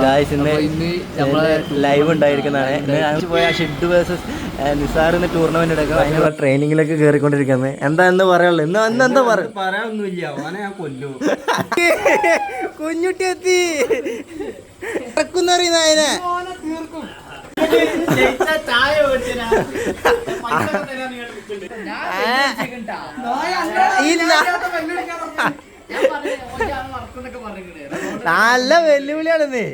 Guys ഇന്ന് നമ്മളെ live ഉണ്ടായിരിക്കുന്നതാണ്. ഇന്ന് പോയ ഷിഡ് വേഴ്സസ് നിസാർ ഇന്ന് ടൂർണമെന്റ് എടുക്കാം. അതിനുള്ള ട്രെയിനിങ്ങിലൊക്കെ കയറിക്കൊണ്ടിരിക്കുന്നത്. എന്താ പറയാനുള്ളത്? ഇന്ന് എന്താ പറയാനൊന്നുമില്ല. ഓനെ ഞാൻ കൊല്ലു. കുഞ്ഞുട്ടി എത്തി ഇറക്കുന്നറിയുന്ന അതിനെ നല്ല വെല്ലുവിളിയാണെന്ന്.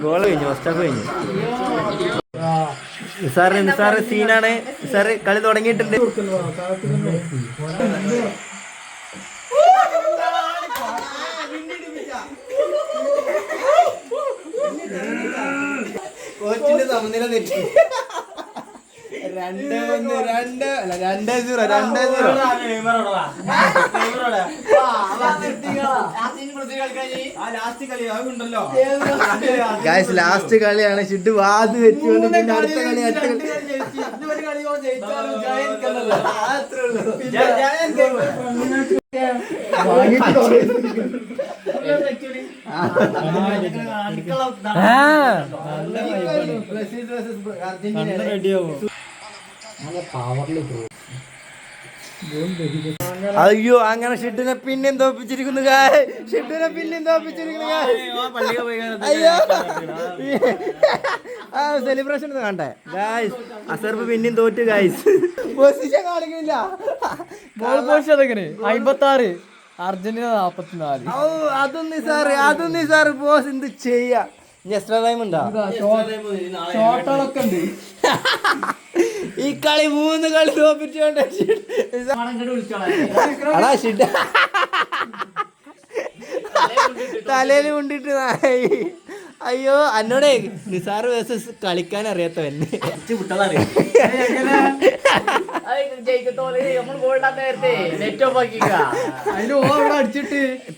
ഗോള് കഴിഞ്ഞു, ഫസ്റ്റ് ഹാഫ് കഴിഞ്ഞു. നിസാറ് സീനാണ്. നിസാറ് കളി തുടങ്ങിയിട്ടുണ്ട്. കോച്ചിന്റെ സമനില തെറ്റി. 2-0. ഗായ്സ് ലാസ്റ്റ് കളിയാണ്. ഷിഡ് വാത് വെച്ചുകൊണ്ട് പിന്നെ അടുത്ത കളി അയ്യോ അങ്ങനെ ഷിഡിനെ പിന്നെയും തോപ്പിച്ചിരിക്കുന്നു. അയ്യോ സെലിബ്രേഷൻ കാണട്ടെ ഗായ്സ്. അസർഫ് പിന്നെയും തോറ്റു ഗായ്സ്. പൊസിഷൻ കാണിക്കുന്നില്ല. 56 അർജന്റീന 44. അതൊന്നും സാറ് ബോസ് എന്ത് ചെയ്യാ? എക്സ്ട്രാ ടൈം ഉണ്ടോ? ഈ കളി 3 കളി തോപ്പിച്ചോണ്ട് തലയിൽ കൊണ്ടിട്ട്. അയ്യോ എന്നോടേ നിസാർ വേഴ്സസ് കളിക്കാൻ അറിയാത്തവൻ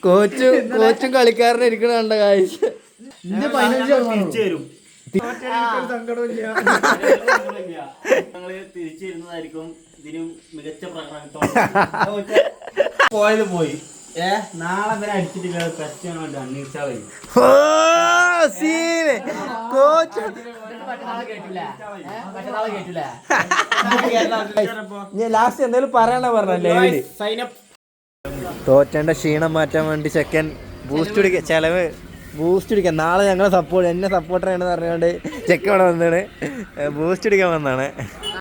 കോച്ചും കളിക്കാരനെ ഇരിക്കണ കാഴ്ച. തിരിച്ചിരുന്നതായിരിക്കും ഇതിനും മികച്ച പ്രകടനത്തോടെ. പോയത് പോയി. നാളെ വരെ അടിച്ചിട്ടില്ല. ലാസ്റ്റ് എന്തെങ്കിലും പറയണ പറഞ്ഞല്ലേ? തോറ്റേണ്ട ക്ഷീണം മാറ്റാൻ വേണ്ടി ചെക്കൻ ബൂസ്റ്റ് കുടിക്കാൻ ചെലവ് ബൂസ്റ്റ് കുടിക്കാൻ. നാളെ ഞങ്ങളെ എന്നെ സപ്പോർട്ടർ ആണെന്ന് പറഞ്ഞുകൊണ്ട് ചെക്കൻ ഇവിടെ വന്നാണ് ബൂസ്റ്റ് കുടിക്കാൻ വന്നാണ്.